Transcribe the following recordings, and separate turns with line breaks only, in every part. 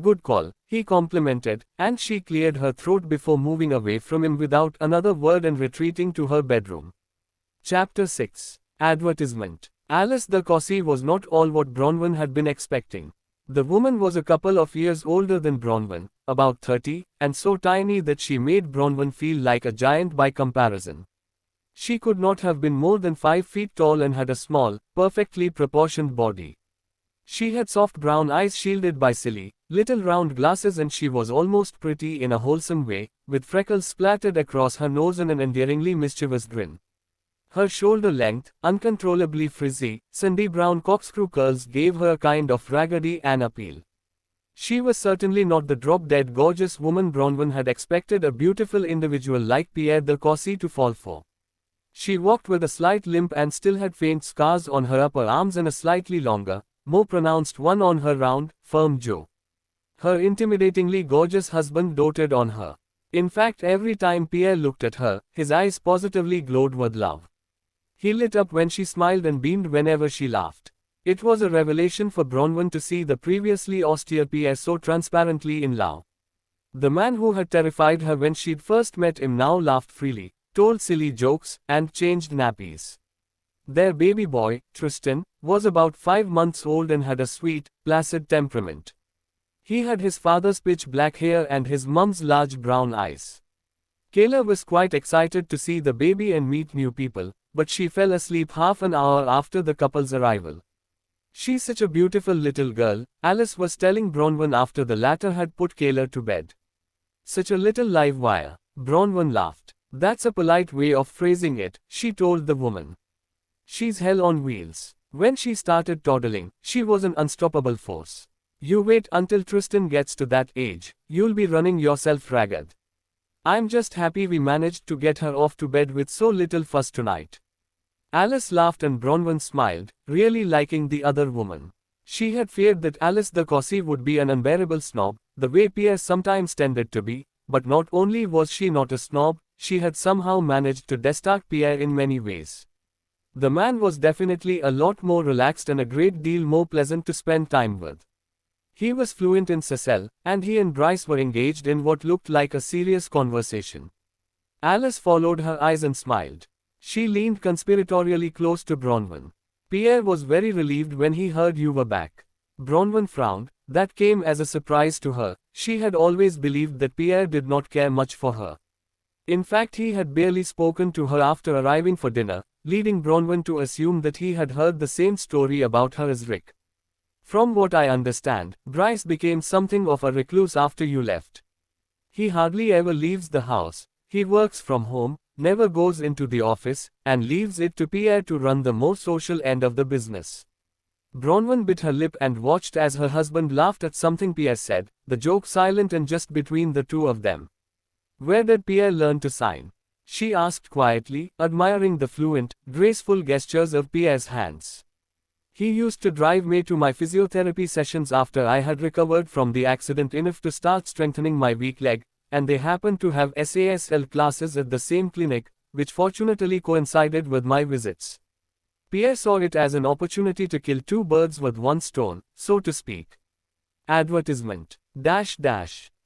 Good call, he complimented, and she cleared her throat before moving away from him without another word and retreating to her bedroom. Chapter 6. Advertisement. Alice the Cossie was not all what Bronwyn had been expecting. The woman was a couple of years older than Bronwyn, about 30, and so tiny that she made Bronwyn feel like a giant by comparison. She could not have been more than 5 feet tall and had a small, perfectly proportioned body. She had soft brown eyes shielded by silly, little round glasses, and she was almost pretty in a wholesome way, with freckles splattered across her nose and an endearingly mischievous grin. Her shoulder-length, uncontrollably frizzy, sandy brown corkscrew curls gave her a kind of Raggedy Ann appeal. She was certainly not the drop-dead gorgeous woman Bronwyn had expected a beautiful individual like Pierre de Cossy to fall for. She walked with a slight limp and still had faint scars on her upper arms and a slightly longer, more pronounced one on her round, firm jaw. Her intimidatingly gorgeous husband doted on her. In fact, every time Pierre looked at her, his eyes positively glowed with love. He lit up when she smiled and beamed whenever she laughed. It was a revelation for Bronwyn to see the previously austere Pierre so transparently in love. The man who had terrified her when she'd first met him now laughed freely, told silly jokes, and changed nappies. Their baby boy, Tristan, was about 5 months old and had a sweet, placid temperament. He had his father's pitch black hair and his mum's large brown eyes. Kayla was quite excited to see the baby and meet new people, but she fell asleep half an hour after the couple's arrival. "She's such a beautiful little girl," Alice was telling Bronwyn after the latter had put Kayla to bed. "Such a little live wire." Bronwyn laughed. "That's a polite way of phrasing it," she told the woman. "She's hell on wheels." When she started toddling, she was an unstoppable force. "You wait until Tristan gets to that age, you'll be running yourself ragged. I'm just happy we managed to get her off to bed with so little fuss tonight." Alice laughed and Bronwyn smiled, really liking the other woman. She had feared that Alice the Cossie would be an unbearable snob, the way Pierre sometimes tended to be, but not only was she not a snob, she had somehow managed to destack Pierre in many ways. The man was definitely a lot more relaxed and a great deal more pleasant to spend time with. He was fluent in Cecil, and he and Bryce were engaged in what looked like a serious conversation. Alice followed her eyes and smiled. She leaned conspiratorially close to Bronwyn. "Pierre was very relieved when he heard you were back." Bronwyn frowned. That came as a surprise to her. She had always believed that Pierre did not care much for her. In fact, he had barely spoken to her after arriving for dinner, leading Bronwyn to assume that he had heard the same story about her as Rick. "From what I understand, Bryce became something of a recluse after you left. He hardly ever leaves the house, he works from home, never goes into the office, and leaves it to Pierre to run the more social end of the business." Bronwyn bit her lip and watched as her husband laughed at something Pierre said, the joke silent and just between the two of them. "Where did Pierre learn to sign?" she asked quietly, admiring the fluent, graceful gestures of Pierre's hands. "He used to drive me to my physiotherapy sessions after I had recovered from the accident enough to start strengthening my weak leg, and they happened to have SASL classes at the same clinic, which fortunately coincided with my visits. Pierre saw it as an opportunity to kill 2 birds with 1 stone, so to speak." Advertisement.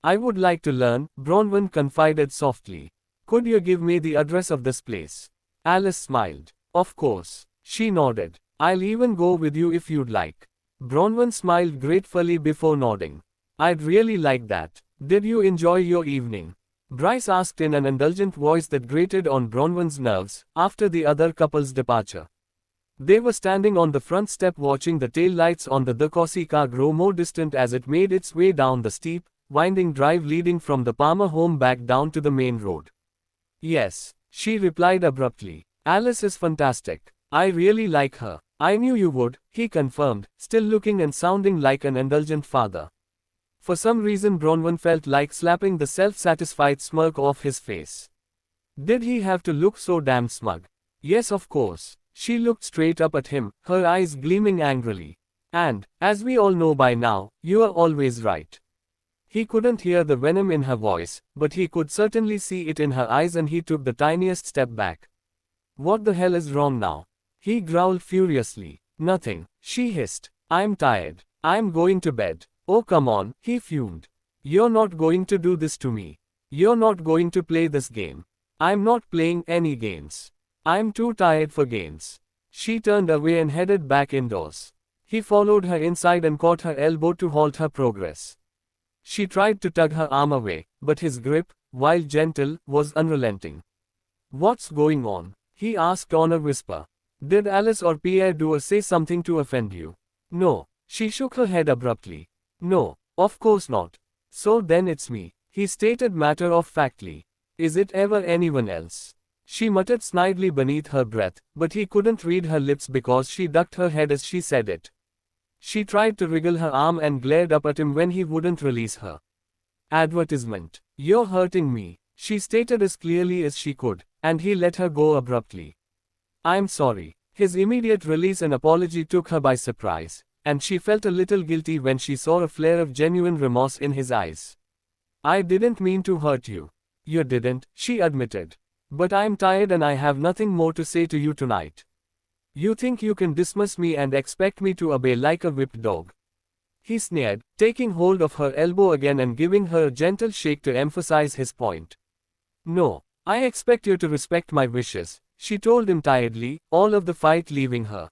I would like to learn, Bronwyn confided softly. "Could you give me the address of this place?" Alice smiled. "Of course." She nodded. "I'll even go with you if you'd like." Bronwyn smiled gratefully before nodding. "I'd really like that. Did you enjoy your evening?" Bryce asked in an indulgent voice that grated on Bronwyn's nerves, after the other couple's departure. They were standing on the front step watching the taillights on the Cossie car grow more distant as it made its way down the steep, winding drive leading from the Palmer home back down to the main road. "Yes," she replied abruptly. "Alice is fantastic. I really like her." "I knew you would," he confirmed, still looking and sounding like an indulgent father. For some reason Bronwyn felt like slapping the self-satisfied smirk off his face. Did he have to look so damn smug? Yes, of course. She looked straight up at him, her eyes gleaming angrily. "And, as we all know by now, you are always right." He couldn't hear the venom in her voice, but he could certainly see it in her eyes, and he took the tiniest step back. "What the hell is wrong now?" he growled furiously. "Nothing," she hissed. "I'm tired. I'm going to bed." Oh come on, he fumed. You're not going to do this to me. You're not going to play this game. I'm not playing any games. I'm too tired for games. She turned away and headed back indoors. He followed her inside and caught her elbow to halt her progress. She tried to tug her arm away, but his grip, while gentle, was unrelenting. What's going on? He asked on a whisper. Did Alice or Pierre do or say something to offend you? No. She shook her head abruptly. No, of course not. So then it's me, he stated matter-of-factly. Is it ever anyone else? She muttered snidely beneath her breath, but he couldn't read her lips because she ducked her head as she said it. She tried to wriggle her arm and glared up at him when he wouldn't release her. Advertisement. You're hurting me, she stated as clearly as she could, and he let her go abruptly. I'm sorry. His immediate release and apology took her by surprise, and she felt a little guilty when she saw a flare of genuine remorse in his eyes. I didn't mean to hurt you. You didn't, she admitted. But I'm tired and I have nothing more to say to you tonight. You think you can dismiss me and expect me to obey like a whipped dog? He sneered, taking hold of her elbow again and giving her a gentle shake to emphasize his point. No, I expect you to respect my wishes, she told him tiredly, all of the fight leaving her.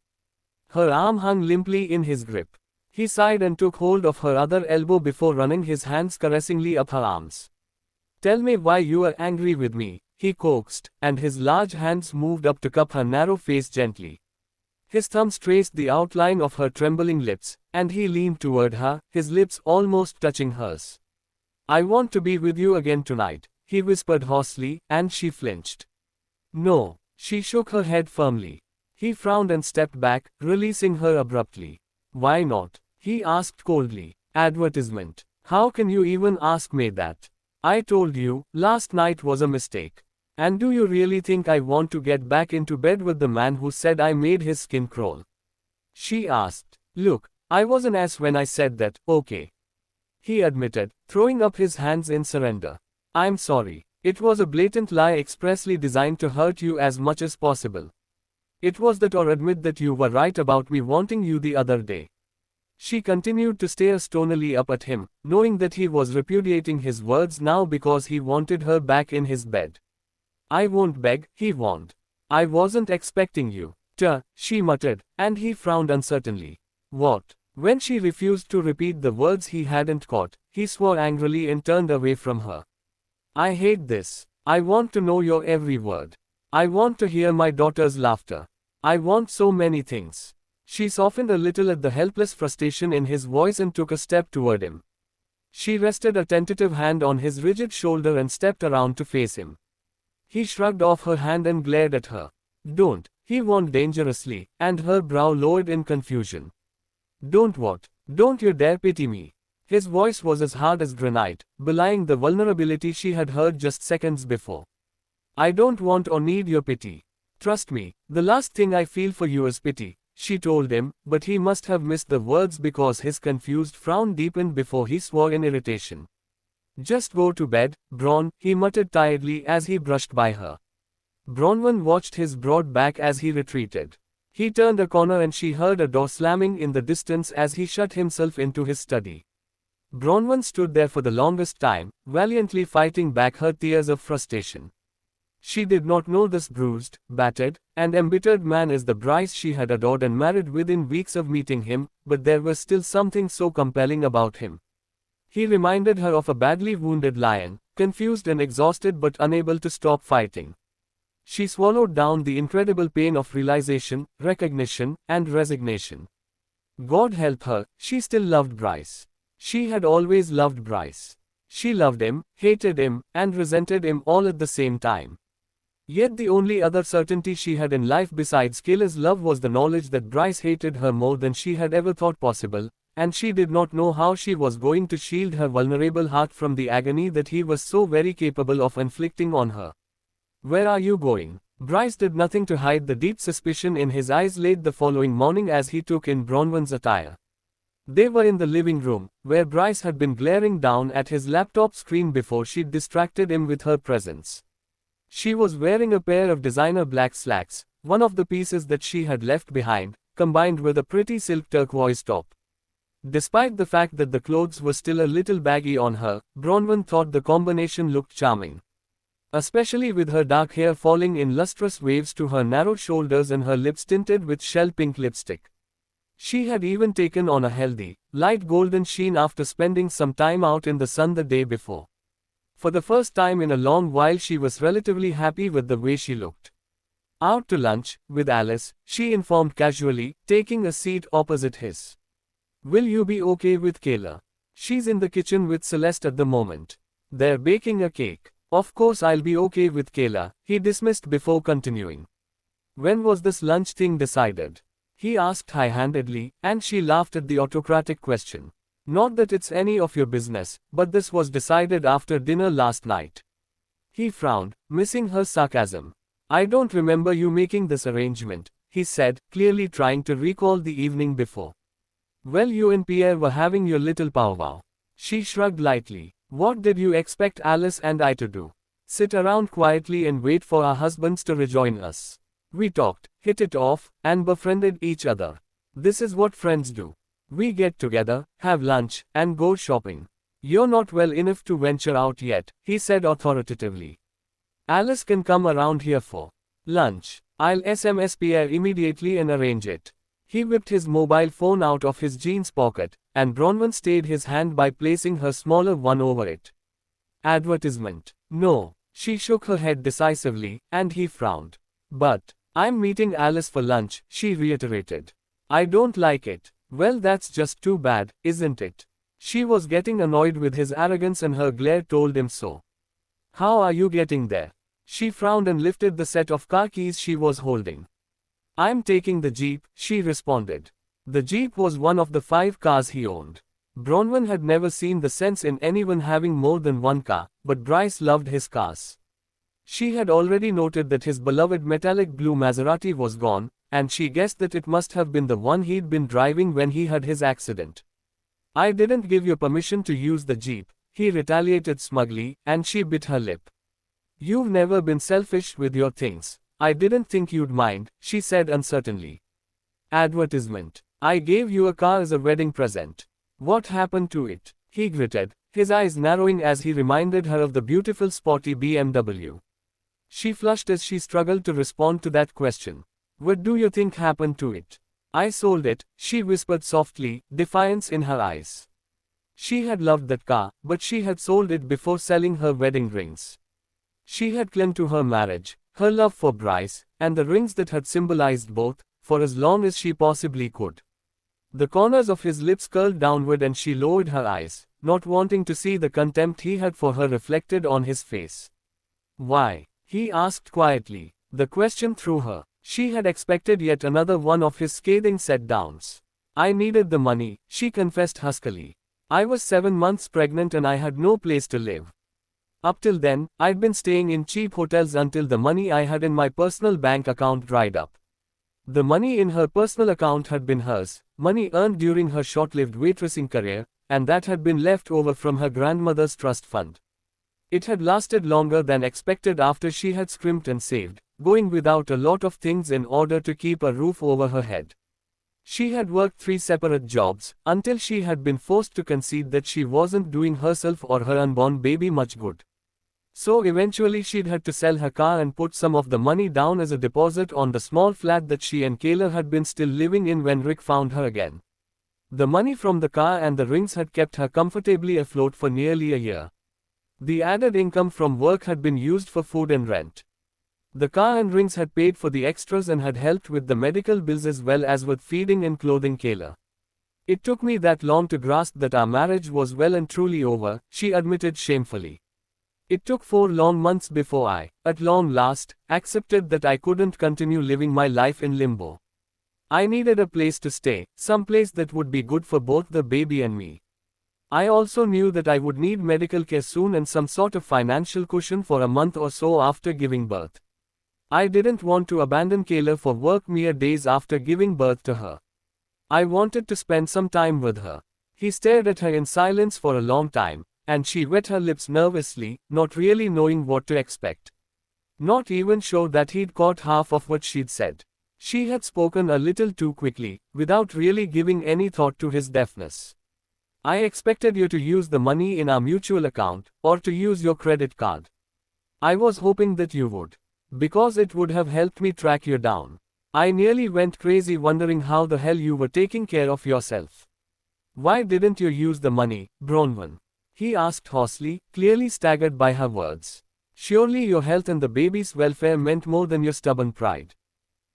Her arm hung limply in his grip. He sighed and took hold of her other elbow before running his hands caressingly up her arms. Tell me why you are angry with me, he coaxed, and his large hands moved up to cup her narrow face gently. His thumbs traced the outline of her trembling lips, and he leaned toward her, his lips almost touching hers. I want to be with you again tonight, he whispered hoarsely, and she flinched. No, she shook her head firmly. He frowned and stepped back, releasing her abruptly. Why not? He asked coldly. Advertisement. How can you even ask me that? I told you, last night was a mistake. And do you really think I want to get back into bed with the man who said I made his skin crawl? She asked. Look, I was an ass when I said that, okay. He admitted, throwing up his hands in surrender. I'm sorry. It was a blatant lie expressly designed to hurt you as much as possible. It was that, or admit that you were right about me wanting you the other day. She continued to stare stonily up at him, knowing that he was repudiating his words now because he wanted her back in his bed. I won't beg, he warned. I wasn't expecting you to, she muttered, and he frowned uncertainly. What? When she refused to repeat the words he hadn't caught, he swore angrily and turned away from her. I hate this. I want to know your every word. I want to hear my daughter's laughter. I want so many things. She softened a little at the helpless frustration in his voice and took a step toward him. She rested a tentative hand on his rigid shoulder and stepped around to face him. He shrugged off her hand and glared at her. Don't, he warned dangerously, and her brow lowered in confusion. Don't what? Don't you dare pity me. His voice was as hard as granite, belying the vulnerability she had heard just seconds before. I don't want or need your pity. Trust me, the last thing I feel for you is pity, she told him, but he must have missed the words because his confused frown deepened before he swore in irritation. Just go to bed, Bron, he muttered tiredly as he brushed by her. Bronwyn watched his broad back as he retreated. He turned a corner and she heard a door slamming in the distance as he shut himself into his study. Bronwyn stood there for the longest time, valiantly fighting back her tears of frustration. She did not know this bruised, battered, and embittered man as the Bryce she had adored and married within weeks of meeting him, but there was still something so compelling about him. He reminded her of a badly wounded lion, confused and exhausted but unable to stop fighting. She swallowed down the incredible pain of realization, recognition, and resignation. God help her, she still loved Bryce. She had always loved Bryce. She loved him, hated him, and resented him all at the same time. Yet the only other certainty she had in life besides Kayla's love was the knowledge that Bryce hated her more than she had ever thought possible, and she did not know how she was going to shield her vulnerable heart from the agony that he was so very capable of inflicting on her. Where are you going? Bryce did nothing to hide the deep suspicion in his eyes late the following morning as he took in Bronwyn's attire. They were in the living room, where Bryce had been glaring down at his laptop screen before she'd distracted him with her presence. She was wearing a pair of designer black slacks, one of the pieces that she had left behind, combined with a pretty silk turquoise top. Despite the fact that the clothes were still a little baggy on her, Bronwyn thought the combination looked charming. Especially with her dark hair falling in lustrous waves to her narrow shoulders and her lips tinted with shell pink lipstick. She had even taken on a healthy, light golden sheen after spending some time out in the sun the day before. For the first time in a long while she was relatively happy with the way she looked. Out to lunch, with Alice, she informed casually, taking a seat opposite his. Will you be okay with Kayla? She's in the kitchen with Celeste at the moment. They're baking a cake. Of course I'll be okay with Kayla, he dismissed before continuing. When was this lunch thing decided? He asked high-handedly, and she laughed at the autocratic question. Not that it's any of your business, but this was decided after dinner last night. He frowned, missing her sarcasm. I don't remember you making this arrangement, he said, clearly trying to recall the evening before. Well, you and Pierre were having your little powwow. She shrugged lightly. What did you expect Alice and I to do? Sit around quietly and wait for our husbands to rejoin us. We talked, hit it off, and befriended each other. This is what friends do. We get together, have lunch, and go shopping. You're not well enough to venture out yet, he said authoritatively. Alice can come around here for lunch. I'll SMS Pierre immediately and arrange it. He whipped his mobile phone out of his jeans pocket, and Bronwyn stayed his hand by placing her smaller one over it. Advertisement. No. She shook her head decisively, and he frowned. But I'm meeting Alice for lunch, she reiterated. I don't like it. Well, that's just too bad, isn't it? She was getting annoyed with his arrogance and her glare told him so. How are you getting there? She frowned and lifted the set of car keys she was holding. I'm taking the Jeep, she responded. The Jeep was one of the 5 cars he owned. Bronwyn had never seen the sense in anyone having more than one car, but Bryce loved his cars. She had already noted that his beloved metallic blue Maserati was gone, and she guessed that it must have been the one he'd been driving when he had his accident. I didn't give you permission to use the Jeep, he retaliated smugly, and she bit her lip. You've never been selfish with your things. I didn't think you'd mind, she said uncertainly. Advertisement. I gave you a car as a wedding present. What happened to it? He gritted, his eyes narrowing as he reminded her of the beautiful sporty BMW. She flushed as she struggled to respond to that question. What do you think happened to it? I sold it, she whispered softly, defiance in her eyes. She had loved that car, but she had sold it before selling her wedding rings. She had clung to her marriage, her love for Bryce, and the rings that had symbolized both, for as long as she possibly could. The corners of his lips curled downward and she lowered her eyes, not wanting to see the contempt he had for her reflected on his face. Why? He asked quietly. The question threw her. She had expected yet another one of his scathing set-downs. I needed the money, she confessed huskily. I was 7 months pregnant and I had no place to live. Up till then, I'd been staying in cheap hotels until the money I had in my personal bank account dried up. The money in her personal account had been hers, money earned during her short-lived waitressing career, and that had been left over from her grandmother's trust fund. It had lasted longer than expected after she had scrimped and saved, going without a lot of things in order to keep a roof over her head. She had worked 3 separate jobs, until she had been forced to concede that she wasn't doing herself or her unborn baby much good. So eventually she'd had to sell her car and put some of the money down as a deposit on the small flat that she and Kayla had been still living in when Rick found her again. The money from the car and the rings had kept her comfortably afloat for nearly a year. The added income from work had been used for food and rent. The car and rings had paid for the extras and had helped with the medical bills as well as with feeding and clothing Kayla. It took me that long to grasp that our marriage was well and truly over, she admitted shamefully. It took 4 long months before I, at long last, accepted that I couldn't continue living my life in limbo. I needed a place to stay, some place that would be good for both the baby and me. I also knew that I would need medical care soon and some sort of financial cushion for a month or so after giving birth. I didn't want to abandon Kayla for work mere days after giving birth to her. I wanted to spend some time with her. He stared at her in silence for a long time, and she wet her lips nervously, not really knowing what to expect. Not even sure that he'd caught half of what she'd said. She had spoken a little too quickly, without really giving any thought to his deafness. I expected you to use the money in our mutual account, or to use your credit card. I was hoping that you would. Because it would have helped me track you down. I nearly went crazy wondering how the hell you were taking care of yourself. Why didn't you use the money, Bronwyn? He asked hoarsely, clearly staggered by her words. Surely your health and the baby's welfare meant more than your stubborn pride.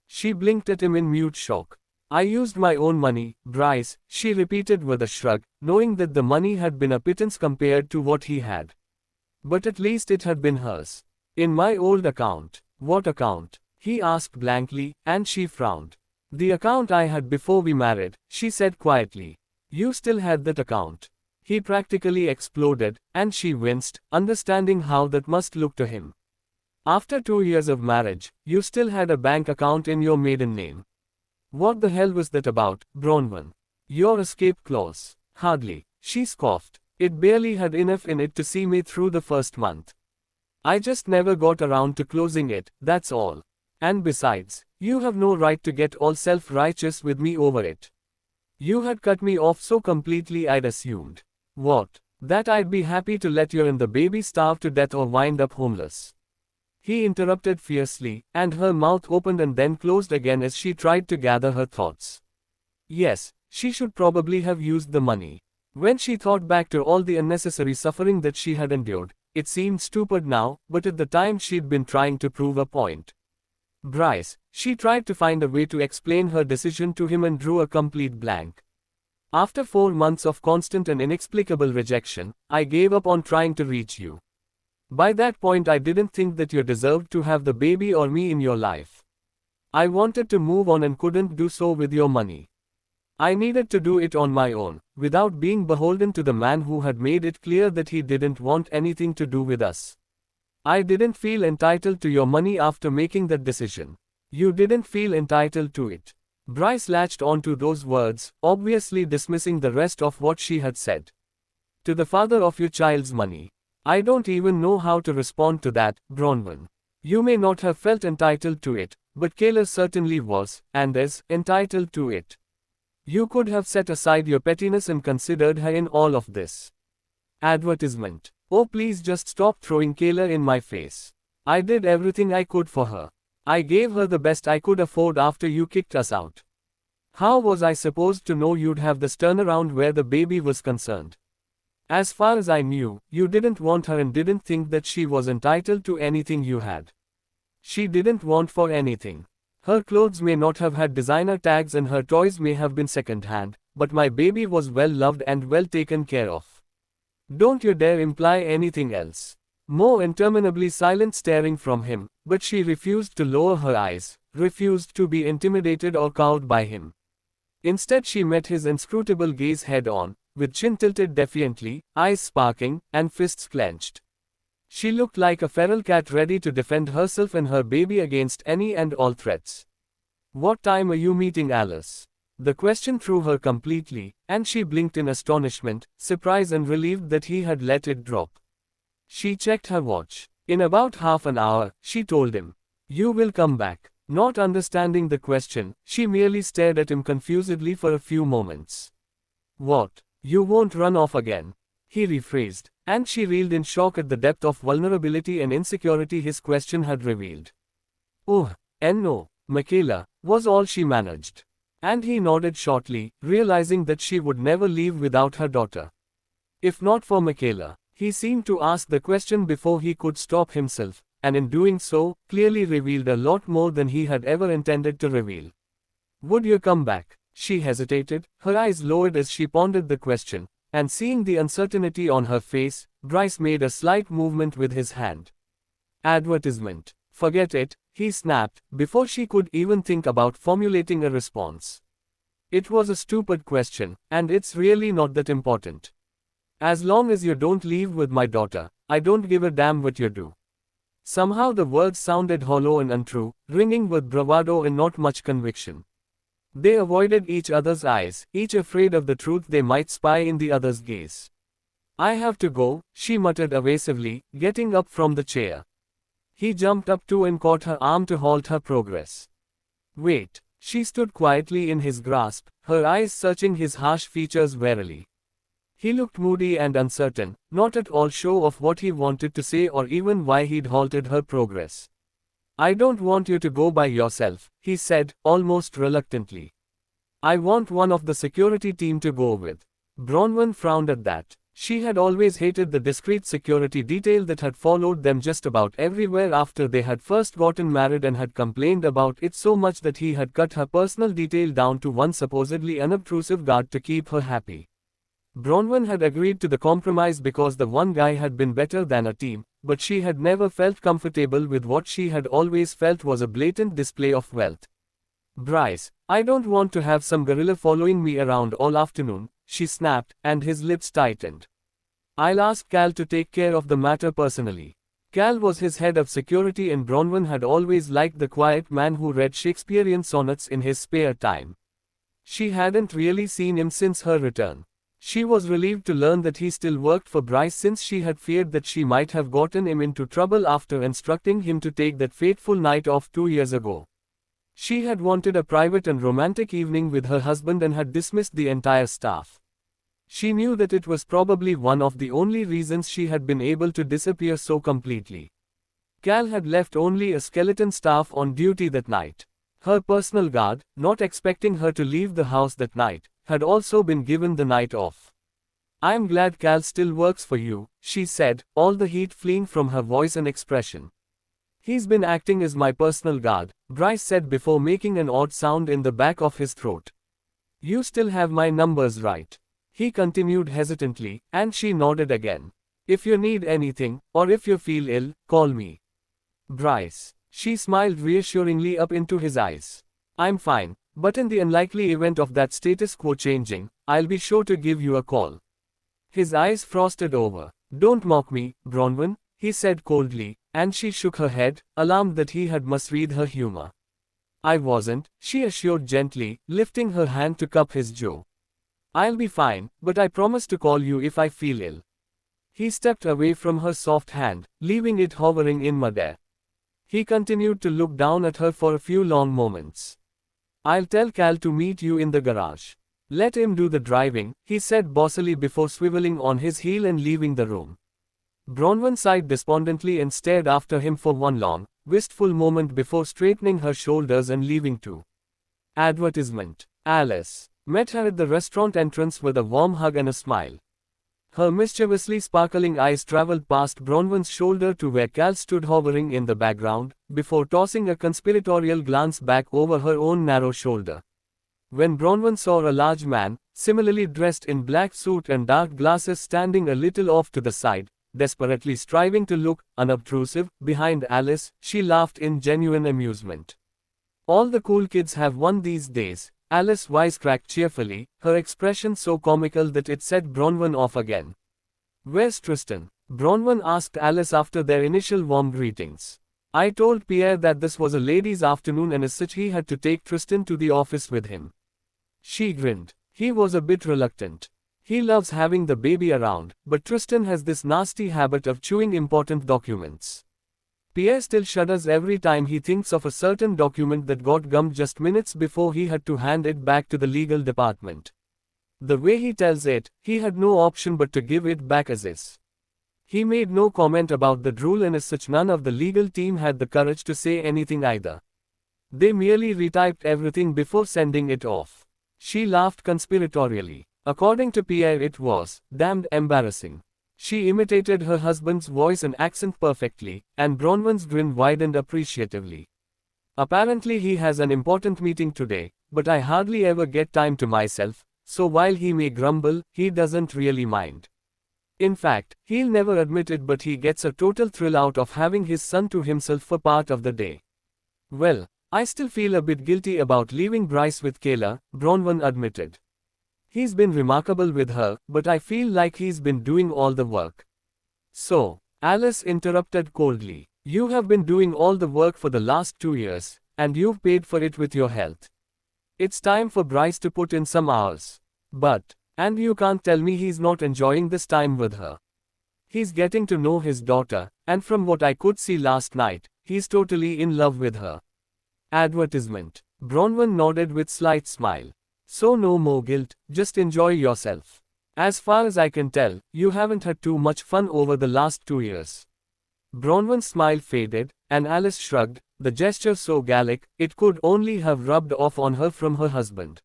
She blinked at him in mute shock. I used my own money, Bryce, she repeated with a shrug, knowing that the money had been a pittance compared to what he had. But at least it had been hers. In my old account. What account? He asked blankly, and she frowned. The account I had before we married, she said quietly. You still had that account. He practically exploded, and she winced, understanding how that must look to him. After 2 years of marriage, you still had a bank account in your maiden name. What the hell was that about, Bronwyn? Your escape clause. Hardly. She scoffed. It barely had enough in it to see me through the first month. I just never got around to closing it, that's all. And besides, you have no right to get all self-righteous with me over it. You had cut me off so completely I'd assumed. What? That I'd be happy to let you and the baby starve to death or wind up homeless. He interrupted fiercely, and her mouth opened and then closed again as she tried to gather her thoughts. Yes, she should probably have used the money. When she thought back to all the unnecessary suffering that she had endured, it seemed stupid now, but at the time she'd been trying to prove a point. Bryce, she tried to find a way to explain her decision to him and drew a complete blank. After 4 months of constant and inexplicable rejection, I gave up on trying to reach you. By that point I didn't think that you deserved to have the baby or me in your life. I wanted to move on and couldn't do so with your money. I needed to do it on my own, without being beholden to the man who had made it clear that he didn't want anything to do with us. I didn't feel entitled to your money after making that decision. You didn't feel entitled to it. Bryce latched onto those words, obviously dismissing the rest of what she had said. To the father of your child's money. I don't even know how to respond to that, Bronwyn. You may not have felt entitled to it, but Kayla certainly was, and is, entitled to it. You could have set aside your pettiness and considered her in all of this. Advertisement. Oh, please just stop throwing Kayla in my face. I did everything I could for her. I gave her the best I could afford after you kicked us out. How was I supposed to know you'd have this turnaround where the baby was concerned? As far as I knew, you didn't want her and didn't think that she was entitled to anything you had. She didn't want for anything. Her clothes may not have had designer tags and her toys may have been second-hand, but my baby was well loved and well taken care of. Don't you dare imply anything else. More interminably silent staring from him, but she refused to lower her eyes, refused to be intimidated or cowed by him. Instead she met his inscrutable gaze head-on, with chin tilted defiantly, eyes sparking, and fists clenched. She looked like a feral cat ready to defend herself and her baby against any and all threats. What time are you meeting Alice? The question threw her completely, and she blinked in astonishment, surprise and relieved that he had let it drop. She checked her watch. In about half an hour, she told him. You will come back. Not understanding the question, she merely stared at him confusedly for a few moments. What? You won't run off again? He rephrased, and she reeled in shock at the depth of vulnerability and insecurity his question had revealed. Oh, and no, Michaela, was all she managed. And he nodded shortly, realizing that she would never leave without her daughter. If not for Michaela. He seemed to ask the question before he could stop himself, and in doing so, clearly revealed a lot more than he had ever intended to reveal. Would you come back? She hesitated, her eyes lowered as she pondered the question, and seeing the uncertainty on her face, Bryce made a slight movement with his hand. Advertisement. Forget it, he snapped, before she could even think about formulating a response. It was a stupid question, and it's really not that important. As long as you don't leave with my daughter, I don't give a damn what you do. Somehow the words sounded hollow and untrue, ringing with bravado and not much conviction. They avoided each other's eyes, each afraid of the truth they might spy in the other's gaze. I have to go, she muttered evasively, getting up from the chair. He jumped up too and caught her arm to halt her progress. Wait. She stood quietly in his grasp, her eyes searching his harsh features warily. He looked moody and uncertain, not at all sure of what he wanted to say or even why he'd halted her progress. I don't want you to go by yourself, he said, almost reluctantly. I want one of the security team to go with. Bronwyn frowned at that. She had always hated the discreet security detail that had followed them just about everywhere after they had first gotten married and had complained about it so much that he had cut her personal detail down to one supposedly unobtrusive guard to keep her happy. Bronwyn had agreed to the compromise because the one guy had been better than a team, but she had never felt comfortable with what she had always felt was a blatant display of wealth. Bryce, I don't want to have some gorilla following me around all afternoon, she snapped, and his lips tightened. I'll ask Cal to take care of the matter personally. Cal was his head of security and Bronwyn had always liked the quiet man who read Shakespearean sonnets in his spare time. She hadn't really seen him since her return. She was relieved to learn that he still worked for Bryce since she had feared that she might have gotten him into trouble after instructing him to take that fateful night off 2 years ago. She had wanted a private and romantic evening with her husband and had dismissed the entire staff. She knew that it was probably one of the only reasons she had been able to disappear so completely. Cal had left only a skeleton staff on duty that night. Her personal guard, not expecting her to leave the house that night, had also been given the night off. I'm glad Cal still works for you, she said, all the heat fleeing from her voice and expression. He's been acting as my personal guard, Bryce said before making an odd sound in the back of his throat. You still have my numbers, right? He continued hesitantly, and she nodded again. If you need anything, or if you feel ill, call me. Bryce. She smiled reassuringly up into his eyes. I'm fine, but in the unlikely event of that status quo changing, I'll be sure to give you a call. His eyes frosted over. Don't mock me, Bronwyn, he said coldly, and she shook her head, alarmed that he had misread her humor. I wasn't, she assured gently, lifting her hand to cup his jaw. I'll be fine, but I promise to call you if I feel ill. He stepped away from her soft hand, leaving it hovering in midair. He continued to look down at her for a few long moments. I'll tell Cal to meet you in the garage. Let him do the driving, he said bossily before swiveling on his heel and leaving the room. Bronwyn sighed despondently and stared after him for one long, wistful moment before straightening her shoulders and leaving too. Advertisement. Alice met her at the restaurant entrance with a warm hug and a smile. Her mischievously sparkling eyes traveled past Bronwyn's shoulder to where Cal stood hovering in the background, before tossing a conspiratorial glance back over her own narrow shoulder. When Bronwyn saw a large man, similarly dressed in black suit and dark glasses standing a little off to the side, desperately striving to look unobtrusive, behind Alice, she laughed in genuine amusement. All the cool kids have one these days, Alice wisecracked cheerfully, her expression so comical that it set Bronwyn off again. Where's Tristan? Bronwyn asked Alice after their initial warm greetings. I told Pierre that this was a ladies' afternoon and as such he had to take Tristan to the office with him. She grinned. He was a bit reluctant. He loves having the baby around, but Tristan has this nasty habit of chewing important documents. Pierre still shudders every time he thinks of a certain document that got gummed just minutes before he had to hand it back to the legal department. The way he tells it, he had no option but to give it back as is. He made no comment about the drool and as such none of the legal team had the courage to say anything either. They merely retyped everything before sending it off. She laughed conspiratorially. According to Pierre it was damned embarrassing. She imitated her husband's voice and accent perfectly, and Bronwyn's grin widened appreciatively. Apparently he has an important meeting today, but I hardly ever get time to myself, so while he may grumble, he doesn't really mind. In fact, he'll never admit it but he gets a total thrill out of having his son to himself for part of the day. Well, I still feel a bit guilty about leaving Bryce with Kayla, Bronwyn admitted. He's been remarkable with her, but I feel like he's been doing all the work. So, Alice interrupted coldly, you have been doing all the work for the last 2 years, and you've paid for it with your health. It's time for Bryce to put in some hours. And you can't tell me he's not enjoying this time with her. He's getting to know his daughter, and from what I could see last night, he's totally in love with her. Advertisement. Bronwyn nodded with slight smile. So no more guilt, just enjoy yourself. As far as I can tell, you haven't had too much fun over the last 2 years. Bronwyn's smile faded, and Alice shrugged, the gesture so Gallic, it could only have rubbed off on her from her husband.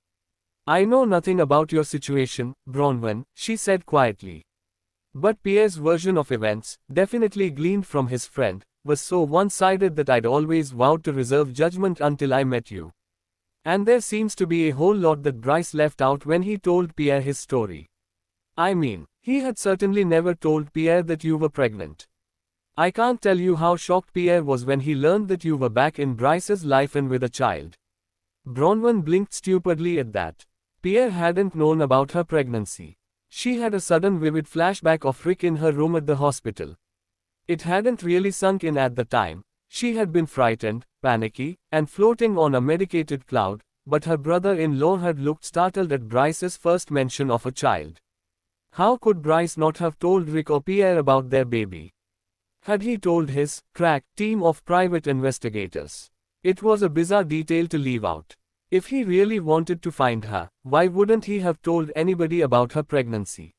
I know nothing about your situation, Bronwyn, she said quietly. But Pierre's version of events, definitely gleaned from his friend, was so one-sided that I'd always vowed to reserve judgment until I met you. And there seems to be a whole lot that Bryce left out when he told Pierre his story. I mean, he had certainly never told Pierre that you were pregnant. I can't tell you how shocked Pierre was when he learned that you were back in Bryce's life and with a child. Bronwyn blinked stupidly at that. Pierre hadn't known about her pregnancy. She had a sudden vivid flashback of Rick in her room at the hospital. It hadn't really sunk in at the time. She had been frightened, panicky, and floating on a medicated cloud, but her brother-in-law had looked startled at Bryce's first mention of a child. How could Bryce not have told Rick or Pierre about their baby? Had he told his crack team of private investigators? It was a bizarre detail to leave out. If he really wanted to find her, why wouldn't he have told anybody about her pregnancy?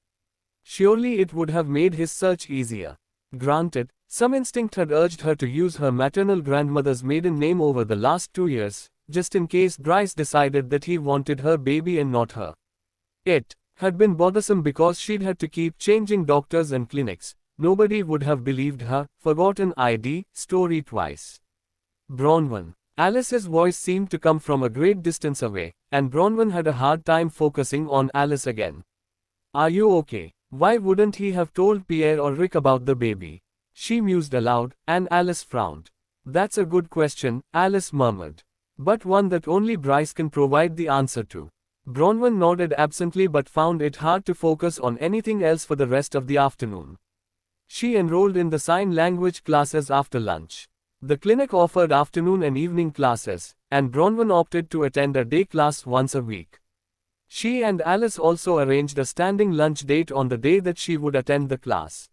Surely it would have made his search easier. Granted, some instinct had urged her to use her maternal grandmother's maiden name over the last 2 years, just in case Bryce decided that he wanted her baby and not her. It had been bothersome because she'd had to keep changing doctors and clinics. Nobody would have believed her forgotten ID story twice. Bronwyn. Alice's voice seemed to come from a great distance away, and Bronwyn had a hard time focusing on Alice again. Are you okay? Why wouldn't he have told Pierre or Rick about the baby? She mused aloud, and Alice frowned. That's a good question, Alice murmured. But one that only Bryce can provide the answer to. Bronwyn nodded absently but found it hard to focus on anything else for the rest of the afternoon. She enrolled in the sign language classes after lunch. The clinic offered afternoon and evening classes, and Bronwyn opted to attend a day class once a week. She and Alice also arranged a standing lunch date on the day that she would attend the class.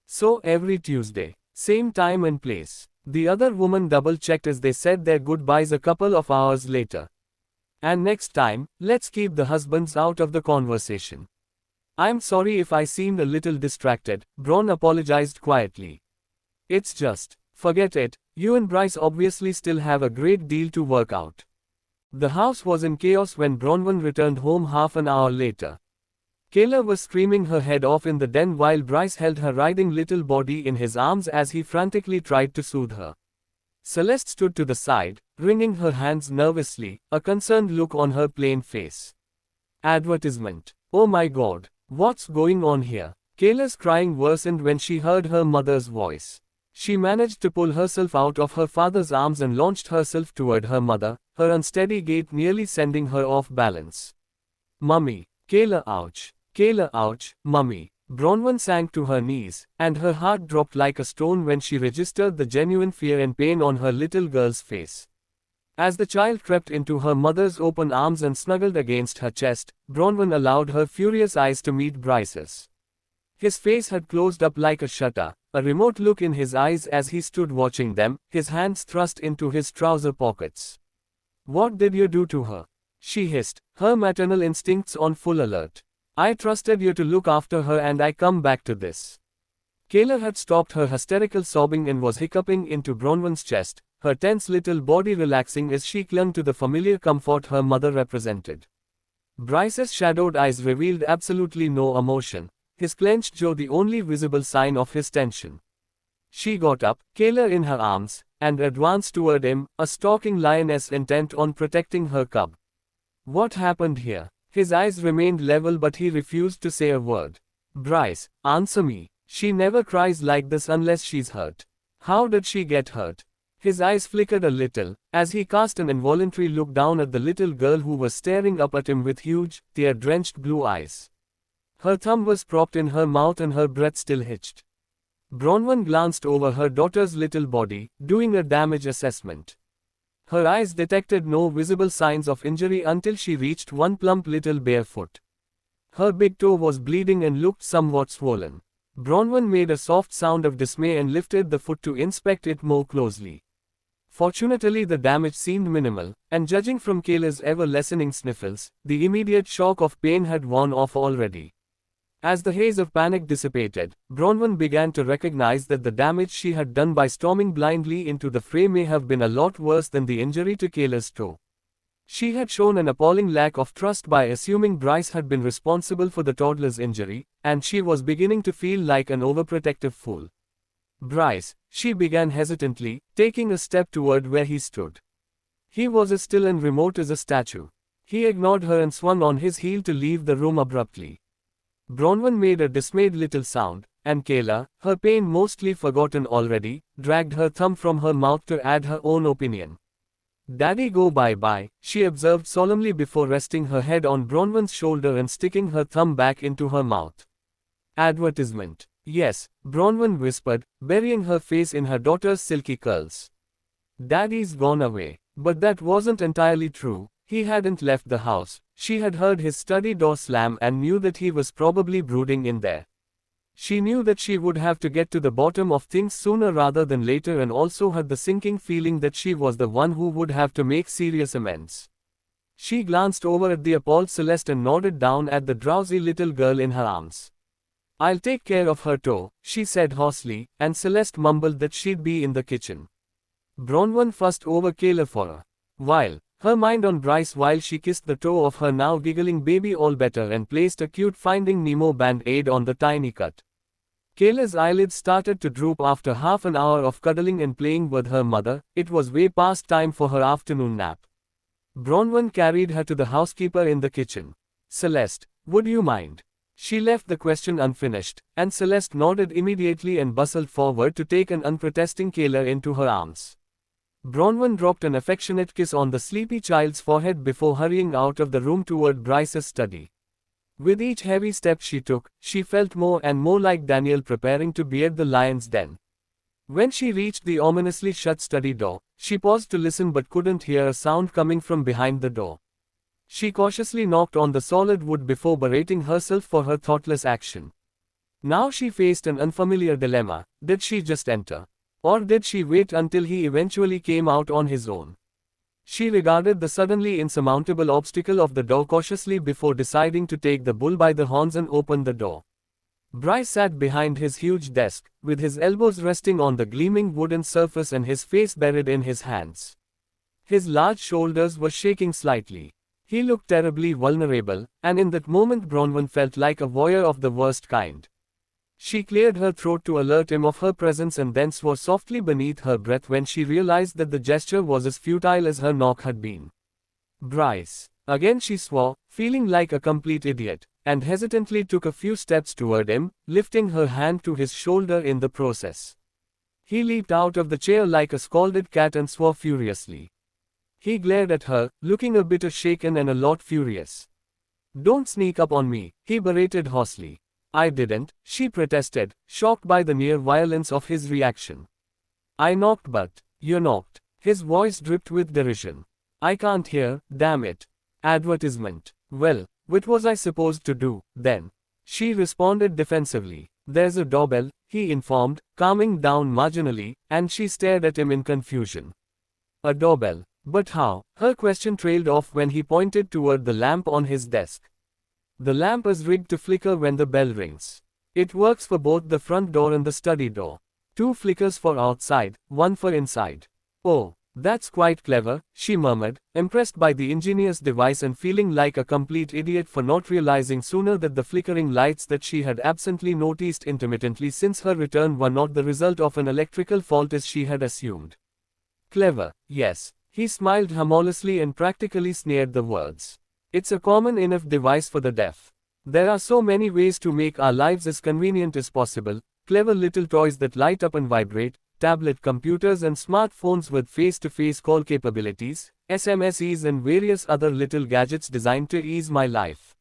So every Tuesday, same time and place. The other woman double-checked as they said their goodbyes a couple of hours later. And next time, let's keep the husbands out of the conversation. I'm sorry if I seemed a little distracted, Bron apologized quietly. It's just, forget it, you and Bryce obviously still have a great deal to work out. The house was in chaos when Bronwyn returned home half an hour later. Kayla was screaming her head off in the den while Bryce held her writhing little body in his arms as he frantically tried to soothe her. Celeste stood to the side, wringing her hands nervously, a concerned look on her plain face. Advertisement. Oh my God, what's going on here? Kayla's crying worsened when she heard her mother's voice. She managed to pull herself out of her father's arms and launched herself toward her mother, her unsteady gait nearly sending her off balance. Mummy. Kayla, ouch. Kayla, ouch, Mummy. Bronwyn sank to her knees, and her heart dropped like a stone when she registered the genuine fear and pain on her little girl's face. As the child crept into her mother's open arms and snuggled against her chest, Bronwyn allowed her furious eyes to meet Bryce's. His face had closed up like a shutter, a remote look in his eyes as he stood watching them, his hands thrust into his trouser pockets. What did you do to her? She hissed, her maternal instincts on full alert. I trusted you to look after her and I come back to this. Kayla had stopped her hysterical sobbing and was hiccuping into Bronwyn's chest, her tense little body relaxing as she clung to the familiar comfort her mother represented. Bryce's shadowed eyes revealed absolutely no emotion, his clenched jaw the only visible sign of his tension. She got up, Kayla in her arms, and advanced toward him, a stalking lioness intent on protecting her cub. What happened here? His eyes remained level but he refused to say a word. Bryce, answer me. She never cries like this unless she's hurt. How did she get hurt? His eyes flickered a little, as he cast an involuntary look down at the little girl who was staring up at him with huge, tear-drenched blue eyes. Her thumb was propped in her mouth and her breath still hitched. Bronwyn glanced over her daughter's little body, doing a damage assessment. Her eyes detected no visible signs of injury until she reached one plump little bare foot. Her big toe was bleeding and looked somewhat swollen. Bronwyn made a soft sound of dismay and lifted the foot to inspect it more closely. Fortunately the damage seemed minimal, and judging from Kayla's ever-lessening sniffles, the immediate shock of pain had worn off already. As the haze of panic dissipated, Bronwyn began to recognize that the damage she had done by storming blindly into the fray may have been a lot worse than the injury to Kayla's toe. She had shown an appalling lack of trust by assuming Bryce had been responsible for the toddler's injury, and she was beginning to feel like an overprotective fool. Bryce, she began hesitantly, taking a step toward where he stood. He was as still and remote as a statue. He ignored her and swung on his heel to leave the room abruptly. Bronwyn made a dismayed little sound, and Kayla, her pain mostly forgotten already, dragged her thumb from her mouth to add her own opinion. "Daddy, go bye-bye," she observed solemnly before resting her head on Bronwyn's shoulder and sticking her thumb back into her mouth. "Advertisement." "Yes," Bronwyn whispered, burying her face in her daughter's silky curls. "Daddy's gone away." But that wasn't entirely true. He hadn't left the house. She had heard his study door slam and knew that he was probably brooding in there. She knew that she would have to get to the bottom of things sooner rather than later, and also had the sinking feeling that she was the one who would have to make serious amends. She glanced over at the appalled Celeste and nodded down at the drowsy little girl in her arms. "I'll take care of her toe," she said hoarsely, and Celeste mumbled that she'd be in the kitchen. Bronwyn fussed over Kayla for a while, her mind on Bryce while she kissed the toe of her now giggling baby all better and placed a cute Finding Nemo band-aid on the tiny cut. Kayla's eyelids started to droop after half an hour of cuddling and playing with her mother. It was way past time for her afternoon nap. Bronwyn carried her to the housekeeper in the kitchen. "Celeste, would you mind?" She left the question unfinished, and Celeste nodded immediately and bustled forward to take an unprotesting Kayla into her arms. Bronwyn dropped an affectionate kiss on the sleepy child's forehead before hurrying out of the room toward Bryce's study. With each heavy step she took, she felt more and more like Daniel preparing to beard the lion's den. When she reached the ominously shut study door, she paused to listen but couldn't hear a sound coming from behind the door. She cautiously knocked on the solid wood before berating herself for her thoughtless action. Now she faced an unfamiliar dilemma. Did she just enter? Or did she wait until he eventually came out on his own? She regarded the suddenly insurmountable obstacle of the door cautiously before deciding to take the bull by the horns and open the door. Bryce sat behind his huge desk, with his elbows resting on the gleaming wooden surface and his face buried in his hands. His large shoulders were shaking slightly. He looked terribly vulnerable, and in that moment Bronwyn felt like a voyeur of the worst kind. She cleared her throat to alert him of her presence and then swore softly beneath her breath when she realized that the gesture was as futile as her knock had been. "Bryce." Again she swore, feeling like a complete idiot, and hesitantly took a few steps toward him, lifting her hand to his shoulder in the process. He leaped out of the chair like a scalded cat and swore furiously. He glared at her, looking a bit shaken and a lot furious. "Don't sneak up on me," he berated hoarsely. "I didn't," she protested, shocked by the near violence of his reaction. "I knocked but." "You knocked." His voice dripped with derision. "I can't hear, damn it." "Advertisement." "Well, what was I supposed to do, then?" She responded defensively. "There's a doorbell," he informed, calming down marginally, and she stared at him in confusion. "A doorbell? But how?" Her question trailed off when he pointed toward the lamp on his desk. "The lamp is rigged to flicker when the bell rings. It works for both the front door and the study door. 2 flickers for outside, 1 for inside." "Oh, that's quite clever," she murmured, impressed by the ingenious device and feeling like a complete idiot for not realizing sooner that the flickering lights that she had absently noticed intermittently since her return were not the result of an electrical fault as she had assumed. "Clever, yes." He smiled harmlessly and practically sneered the words. "It's a common enough device for the deaf. There are so many ways to make our lives as convenient as possible. Clever little toys that light up and vibrate, tablet computers and smartphones with face-to-face call capabilities, SMSEs and various other little gadgets designed to ease my life.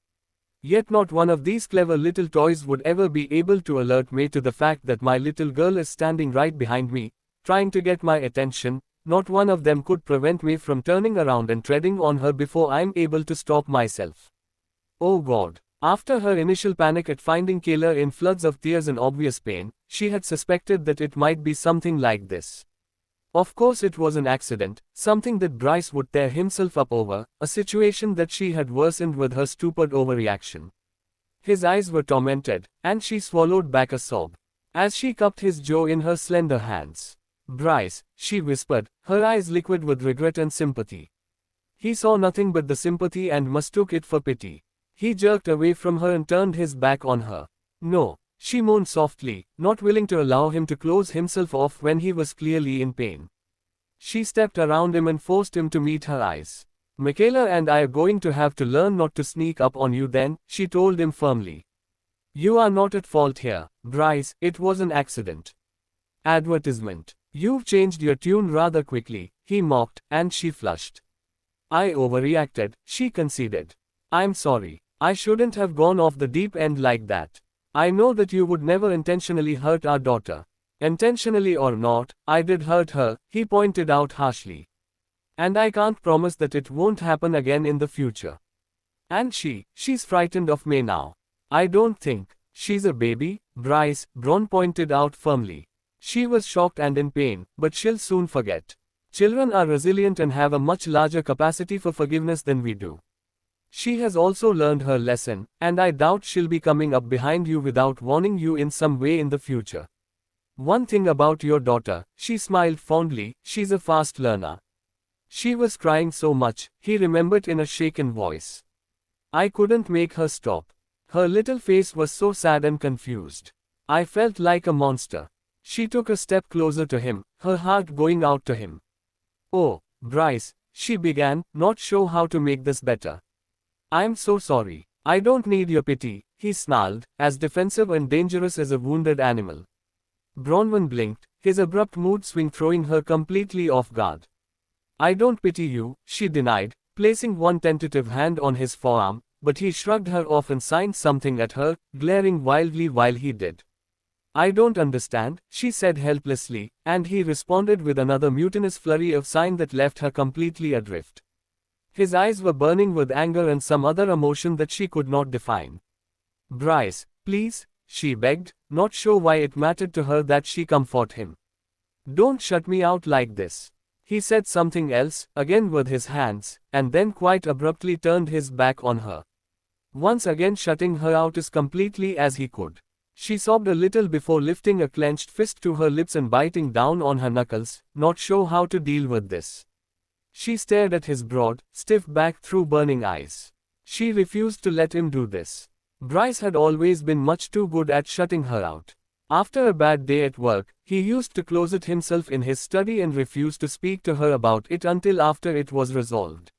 Yet not one of these clever little toys would ever be able to alert me to the fact that my little girl is standing right behind me, trying to get my attention. Not one of them could prevent me from turning around and treading on her before I'm able to stop myself." Oh God. After her initial panic at finding Kayla in floods of tears and obvious pain, she had suspected that it might be something like this. Of course it was an accident, something that Bryce would tear himself up over, a situation that she had worsened with her stupid overreaction. His eyes were tormented, and she swallowed back a sob, as she cupped his jaw in her slender hands. Bryce, she whispered, her eyes liquid with regret and sympathy. He saw nothing but the sympathy and mistook it for pity. He jerked away from her and turned his back on her. No, she moaned softly, not willing to allow him to close himself off when he was clearly in pain. She stepped around him and forced him to meet her eyes. Michaela and I are going to have to learn not to sneak up on you then, she told him firmly. You are not at fault here, Bryce, it was an accident. Advertisement. You've changed your tune rather quickly, he mocked, and she flushed. I overreacted, she conceded. I'm sorry. I shouldn't have gone off the deep end like that. I know that you would never intentionally hurt our daughter. Intentionally or not, I did hurt her, he pointed out harshly. And I can't promise that it won't happen again in the future. And she's frightened of me now. I don't think. She's a baby, Bryce, Bron pointed out firmly. She was shocked and in pain, but she'll soon forget. Children are resilient and have a much larger capacity for forgiveness than we do. She has also learned her lesson, and I doubt she'll be coming up behind you without warning you in some way in the future. One thing about your daughter, she smiled fondly, she's a fast learner. She was crying so much, he remembered in a shaken voice. I couldn't make her stop. Her little face was so sad and confused. I felt like a monster. She took a step closer to him, her heart going out to him. Oh, Bryce, she began, not sure how to make this better. I'm so sorry. I don't need your pity, he snarled, as defensive and dangerous as a wounded animal. Bronwyn blinked, his abrupt mood swing throwing her completely off guard. I don't pity you, she denied, placing one tentative hand on his forearm, but he shrugged her off and signed something at her, glaring wildly while he did. I don't understand, she said helplessly, and he responded with another mutinous flurry of sign that left her completely adrift. His eyes were burning with anger and some other emotion that she could not define. Bryce, please, she begged, not sure why it mattered to her that she comfort him. Don't shut me out like this. He said something else, again with his hands, and then quite abruptly turned his back on her. Once again shutting her out as completely as he could. She sobbed a little before lifting a clenched fist to her lips and biting down on her knuckles, not sure how to deal with this. She stared at his broad, stiff back through burning eyes. She refused to let him do this. Bryce had always been much too good at shutting her out. After a bad day at work, he used to closet himself in his study and refuse to speak to her about it until after it was resolved.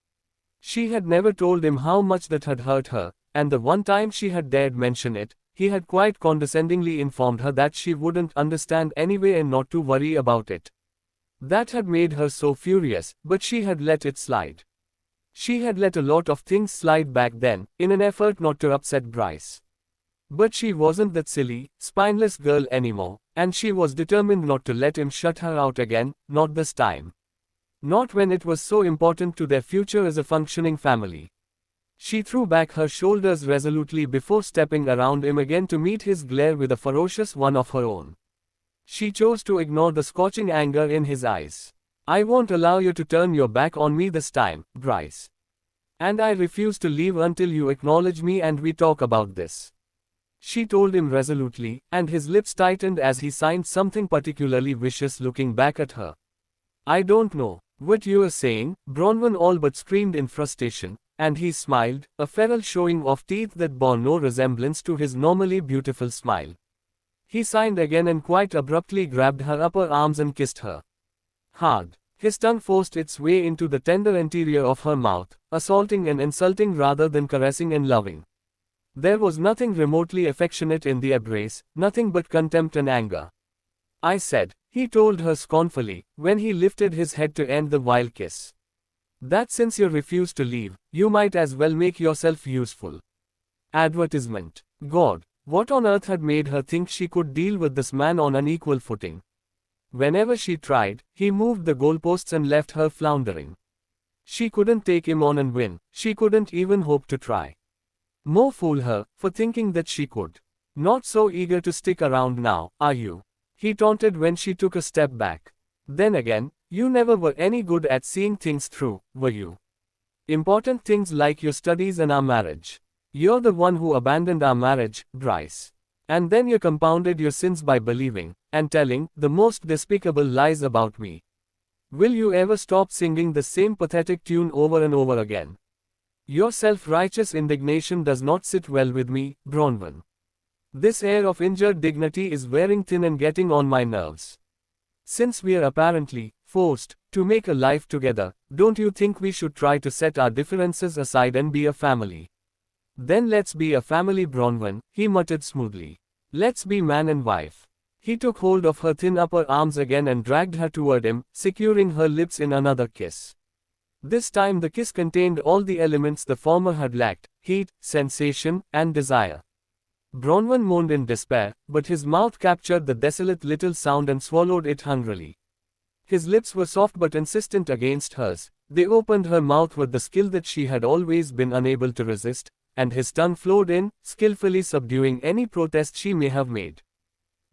She had never told him how much that had hurt her, and the one time she had dared mention it, he had quite condescendingly informed her that she wouldn't understand anyway and not to worry about it. That had made her so furious, but she had let it slide. She had let a lot of things slide back then, in an effort not to upset Bryce. But she wasn't that silly, spineless girl anymore, and she was determined not to let him shut her out again, not this time. Not when it was so important to their future as a functioning family. She threw back her shoulders resolutely before stepping around him again to meet his glare with a ferocious one of her own. She chose to ignore the scorching anger in his eyes. I won't allow you to turn your back on me this time, Bryce. And I refuse to leave until you acknowledge me and we talk about this. She told him resolutely, and his lips tightened as he signed something particularly vicious looking back at her. I don't know what you are saying, Bronwyn all but screamed in frustration, and he smiled, a feral showing of teeth that bore no resemblance to his normally beautiful smile. He signed again and quite abruptly grabbed her upper arms and kissed her. Hard. His tongue forced its way into the tender interior of her mouth, assaulting and insulting rather than caressing and loving. There was nothing remotely affectionate in the embrace, nothing but contempt and anger. I said, he told her scornfully, when he lifted his head to end the wild kiss. That since you refuse to leave, you might as well make yourself useful. Advertisement. God, what on earth had made her think she could deal with this man on an equal footing? Whenever she tried, he moved the goalposts and left her floundering. She couldn't take him on and win, she couldn't even hope to try. More fool her, for thinking that she could. Not so eager to stick around now, are you? He taunted when she took a step back. Then again, You never were any good at seeing things through, were you? Important things like your studies and our marriage. You're the one who abandoned our marriage, Bryce. And then you compounded your sins by believing, and telling, the most despicable lies about me. Will you ever stop singing the same pathetic tune over and over again? Your self-righteous indignation does not sit well with me, Bronwyn. This air of injured dignity is wearing thin and getting on my nerves. Since we're apparently forced to make a life together, don't you think we should try to set our differences aside and be a family? Then let's be a family, Bronwyn, he muttered smoothly. Let's be man and wife. He took hold of her thin upper arms again and dragged her toward him, securing her lips in another kiss. This time the kiss contained all the elements the former had lacked: heat, sensation, and desire. Bronwyn moaned in despair, but his mouth captured the desolate little sound and swallowed it hungrily. His lips were soft but insistent against hers. They opened her mouth with the skill that she had always been unable to resist, and his tongue flowed in, skillfully subduing any protest she may have made.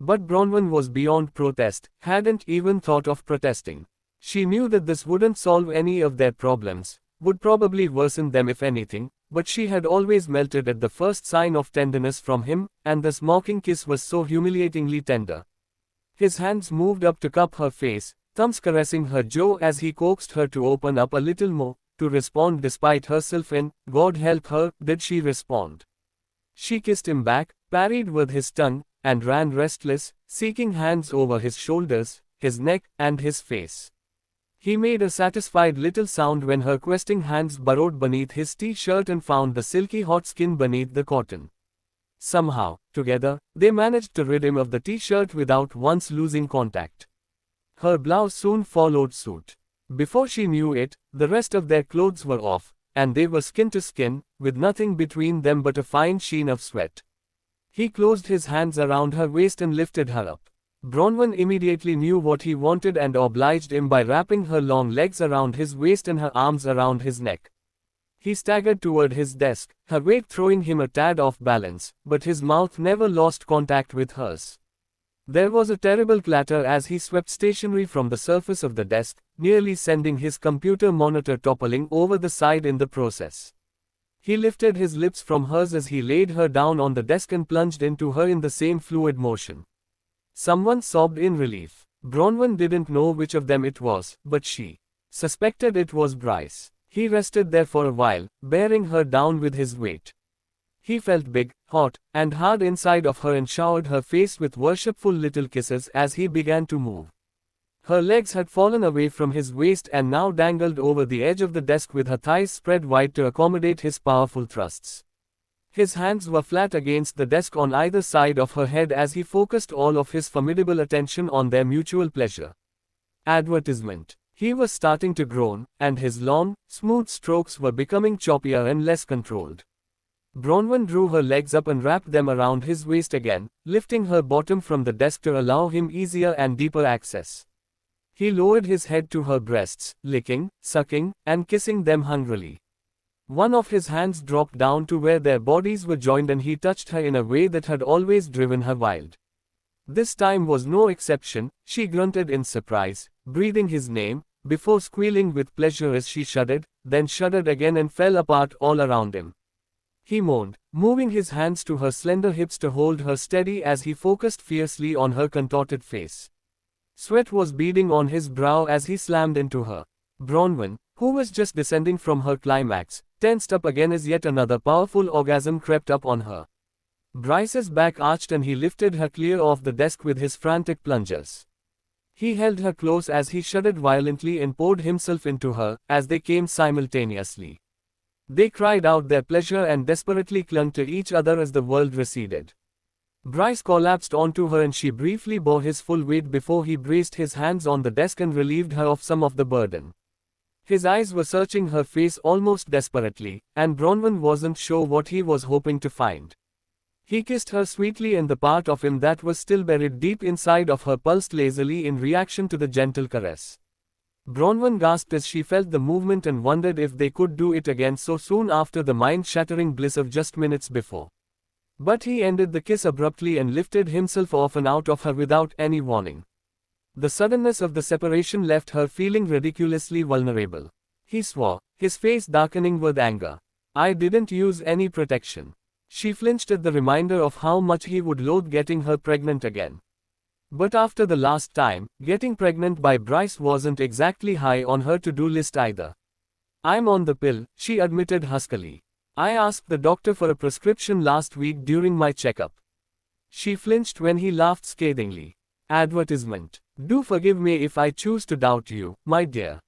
But Bronwyn was beyond protest, hadn't even thought of protesting. She knew that this wouldn't solve any of their problems, would probably worsen them if anything, but she had always melted at the first sign of tenderness from him, and this mocking kiss was so humiliatingly tender. His hands moved up to cup her face, thumbs caressing her jaw as he coaxed her to open up a little more, to respond despite herself, and, God help her, did she respond. She kissed him back, parried with his tongue, and ran restless, seeking hands over his shoulders, his neck, and his face. He made a satisfied little sound when her questing hands burrowed beneath his t-shirt and found the silky hot skin beneath the cotton. Somehow, together, they managed to rid him of the t-shirt without once losing contact. Her blouse soon followed suit. Before she knew it, the rest of their clothes were off, and they were skin to skin, with nothing between them but a fine sheen of sweat. He closed his hands around her waist and lifted her up. Bronwyn immediately knew what he wanted and obliged him by wrapping her long legs around his waist and her arms around his neck. He staggered toward his desk, her weight throwing him a tad off balance, but his mouth never lost contact with hers. There was a terrible clatter as he swept stationery from the surface of the desk, nearly sending his computer monitor toppling over the side in the process. He lifted his lips from hers as he laid her down on the desk and plunged into her in the same fluid motion. Someone sobbed in relief. Bronwyn didn't know which of them it was, but she suspected it was Bryce. He rested there for a while, bearing her down with his weight. He felt big, hot, and hard inside of her and showered her face with worshipful little kisses as he began to move. Her legs had fallen away from his waist and now dangled over the edge of the desk with her thighs spread wide to accommodate his powerful thrusts. His hands were flat against the desk on either side of her head as he focused all of his formidable attention on their mutual pleasure. Advertisement. He was starting to groan, and his long, smooth strokes were becoming choppier and less controlled. Bronwyn drew her legs up and wrapped them around his waist again, lifting her bottom from the desk to allow him easier and deeper access. He lowered his head to her breasts, licking, sucking, and kissing them hungrily. One of his hands dropped down to where their bodies were joined and he touched her in a way that had always driven her wild. This time was no exception. She grunted in surprise, breathing his name, before squealing with pleasure as she shuddered, then shuddered again and fell apart all around him. He moaned, moving his hands to her slender hips to hold her steady as he focused fiercely on her contorted face. Sweat was beading on his brow as he slammed into her. Bronwyn, who was just descending from her climax, tensed up again as yet another powerful orgasm crept up on her. Bryce's back arched and he lifted her clear off the desk with his frantic plungers. He held her close as he shuddered violently and poured himself into her, as they came simultaneously. They cried out their pleasure and desperately clung to each other as the world receded. Bryce collapsed onto her and she briefly bore his full weight before he braced his hands on the desk and relieved her of some of the burden. His eyes were searching her face almost desperately, and Bronwyn wasn't sure what he was hoping to find. He kissed her sweetly and the part of him that was still buried deep inside of her pulsed lazily in reaction to the gentle caress. Bronwyn gasped as she felt the movement and wondered if they could do it again so soon after the mind-shattering bliss of just minutes before. But he ended the kiss abruptly and lifted himself off and out of her without any warning. The suddenness of the separation left her feeling ridiculously vulnerable. He swore, his face darkening with anger. I didn't use any protection. She flinched at the reminder of how much he would loathe getting her pregnant again. But after the last time, getting pregnant by Bryce wasn't exactly high on her to-do list either. I'm on the pill, she admitted huskily. I asked the doctor for a prescription last week during my checkup. She flinched when he laughed scathingly. Advertisement. Do forgive me if I choose to doubt you, my dear.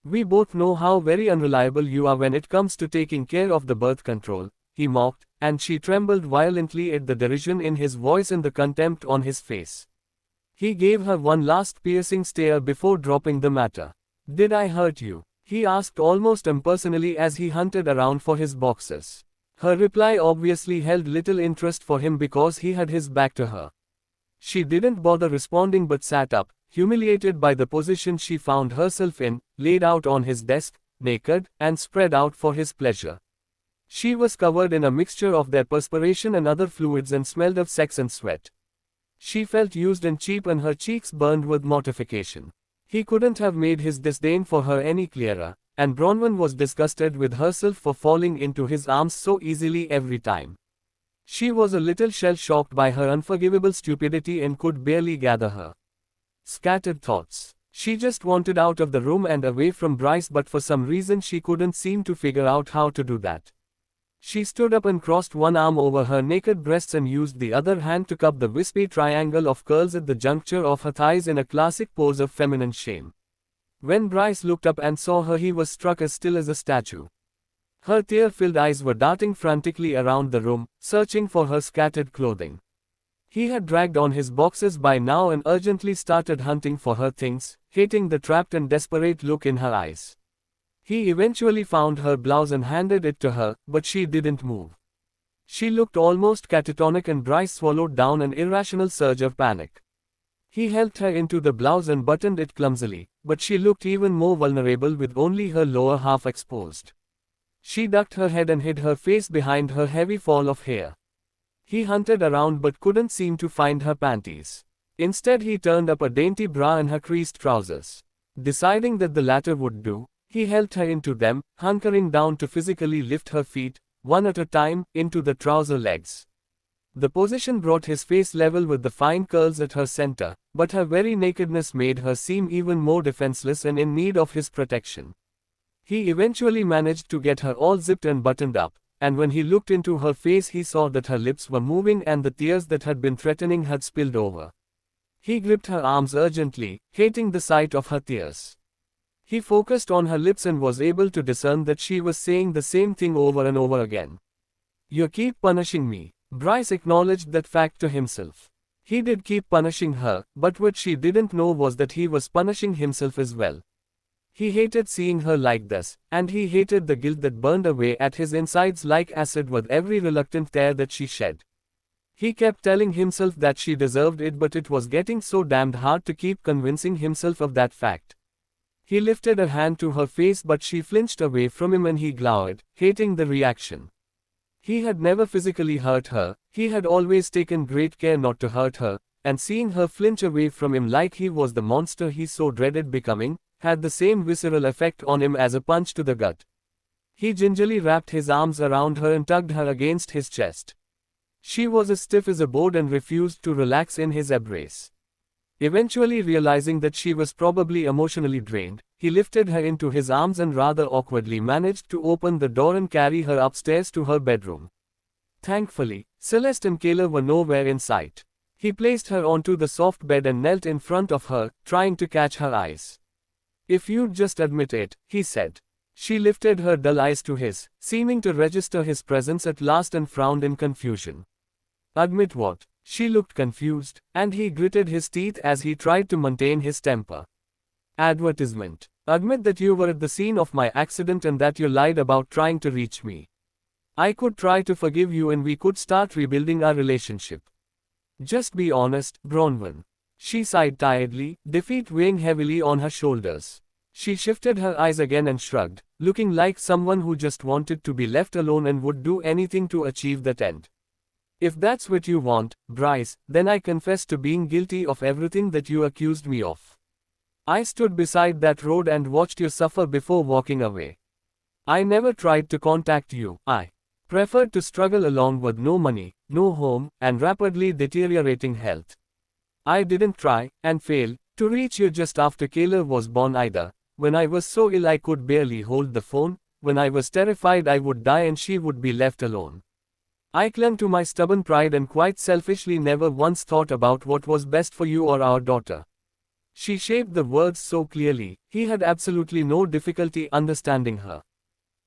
We both know how very unreliable you are when it comes to taking care of the birth control, he mocked, and she trembled violently at the derision in his voice and the contempt on his face. He gave her one last piercing stare before dropping the matter. Did I hurt you? He asked almost impersonally as he hunted around for his boxes. Her reply obviously held little interest for him because he had his back to her. She didn't bother responding but sat up, humiliated by the position she found herself in, laid out on his desk, naked, and spread out for his pleasure. She was covered in a mixture of their perspiration and other fluids and smelled of sex and sweat. She felt used and cheap and her cheeks burned with mortification. He couldn't have made his disdain for her any clearer, and Bronwyn was disgusted with herself for falling into his arms so easily every time. She was a little shell-shocked by her unforgivable stupidity and could barely gather her scattered thoughts. She just wanted out of the room and away from Bryce, but for some reason she couldn't seem to figure out how to do that. She stood up and crossed one arm over her naked breasts and used the other hand to cup the wispy triangle of curls at the juncture of her thighs in a classic pose of feminine shame. When Bryce looked up and saw her, he was struck as still as a statue. Her tear-filled eyes were darting frantically around the room, searching for her scattered clothing. He had dragged on his boxes by now and urgently started hunting for her things, hating the trapped and desperate look in her eyes. He eventually found her blouse and handed it to her, but she didn't move. She looked almost catatonic and Bryce swallowed down an irrational surge of panic. He helped her into the blouse and buttoned it clumsily, but she looked even more vulnerable with only her lower half exposed. She ducked her head and hid her face behind her heavy fall of hair. He hunted around but couldn't seem to find her panties. Instead he turned up a dainty bra and her creased trousers. Deciding that the latter would do, he helped her into them, hunkering down to physically lift her feet, one at a time, into the trouser legs. The position brought his face level with the fine curls at her center, but her very nakedness made her seem even more defenseless and in need of his protection. He eventually managed to get her all zipped and buttoned up, and when he looked into her face he saw that her lips were moving and the tears that had been threatening had spilled over. He gripped her arms urgently, hating the sight of her tears. He focused on her lips and was able to discern that she was saying the same thing over and over again. You keep punishing me. Bryce acknowledged that fact to himself. He did keep punishing her, but what she didn't know was that he was punishing himself as well. He hated seeing her like this, and he hated the guilt that burned away at his insides like acid with every reluctant tear that she shed. He kept telling himself that she deserved it, but it was getting so damned hard to keep convincing himself of that fact. He lifted a hand to her face but she flinched away from him and he glowered, hating the reaction. He had never physically hurt her, he had always taken great care not to hurt her, and seeing her flinch away from him like he was the monster he so dreaded becoming, had the same visceral effect on him as a punch to the gut. He gingerly wrapped his arms around her and tugged her against his chest. She was as stiff as a board and refused to relax in his embrace. Eventually realizing that she was probably emotionally drained, he lifted her into his arms and rather awkwardly managed to open the door and carry her upstairs to her bedroom. Thankfully, Celeste and Kayla were nowhere in sight. He placed her onto the soft bed and knelt in front of her, trying to catch her eyes. If you'd just admit it, he said. She lifted her dull eyes to his, seeming to register his presence at last and frowned in confusion. Admit what? She looked confused, and he gritted his teeth as he tried to maintain his temper. Advertisement. Admit that you were at the scene of my accident and that you lied about trying to reach me. I could try to forgive you and we could start rebuilding our relationship. Just be honest, Bronwyn. She sighed tiredly, defeat weighing heavily on her shoulders. She shifted her eyes again and shrugged, looking like someone who just wanted to be left alone and would do anything to achieve that end. If that's what you want, Bryce, then I confess to being guilty of everything that you accused me of. I stood beside that road and watched you suffer before walking away. I never tried to contact you. I preferred to struggle along with no money, no home, and rapidly deteriorating health. I didn't try, and fail, to reach you just after Kayla was born either, when I was so ill I could barely hold the phone, when I was terrified I would die and she would be left alone. I clung to my stubborn pride and quite selfishly never once thought about what was best for you or our daughter. She shaped the words so clearly, he had absolutely no difficulty understanding her.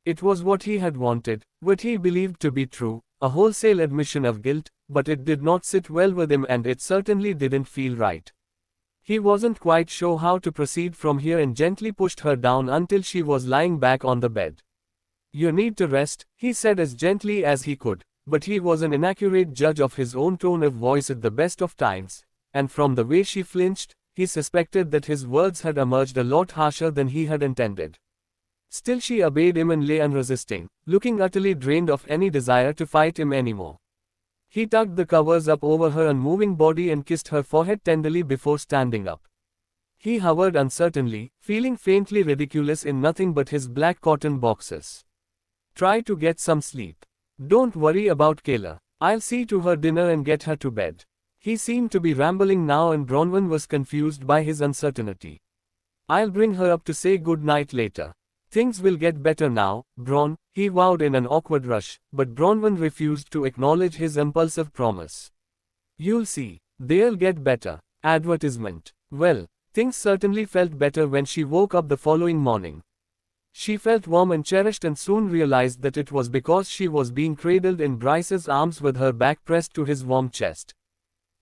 It was what he had wanted, what he believed to be true, a wholesale admission of guilt, but it did not sit well with him and it certainly didn't feel right. He wasn't quite sure how to proceed from here and gently pushed her down until she was lying back on the bed. You need to rest, he said as gently as he could, but he was an inaccurate judge of his own tone of voice at the best of times, and from the way she flinched, he suspected that his words had emerged a lot harsher than he had intended. Still she obeyed him and lay unresisting, looking utterly drained of any desire to fight him anymore. He tugged the covers up over her unmoving body and kissed her forehead tenderly before standing up. He hovered uncertainly, feeling faintly ridiculous in nothing but his black cotton boxers. Try to get some sleep. Don't worry about Kayla. I'll see to her dinner and get her to bed. He seemed to be rambling now and Bronwyn was confused by his uncertainty. I'll bring her up to say good night later. Things will get better now, Bron, he vowed in an awkward rush, but Bronwyn refused to acknowledge his impulsive promise. You'll see. They'll get better. Advertisement. Well, things certainly felt better when she woke up the following morning. She felt warm and cherished and soon realized that it was because she was being cradled in Bryce's arms with her back pressed to his warm chest.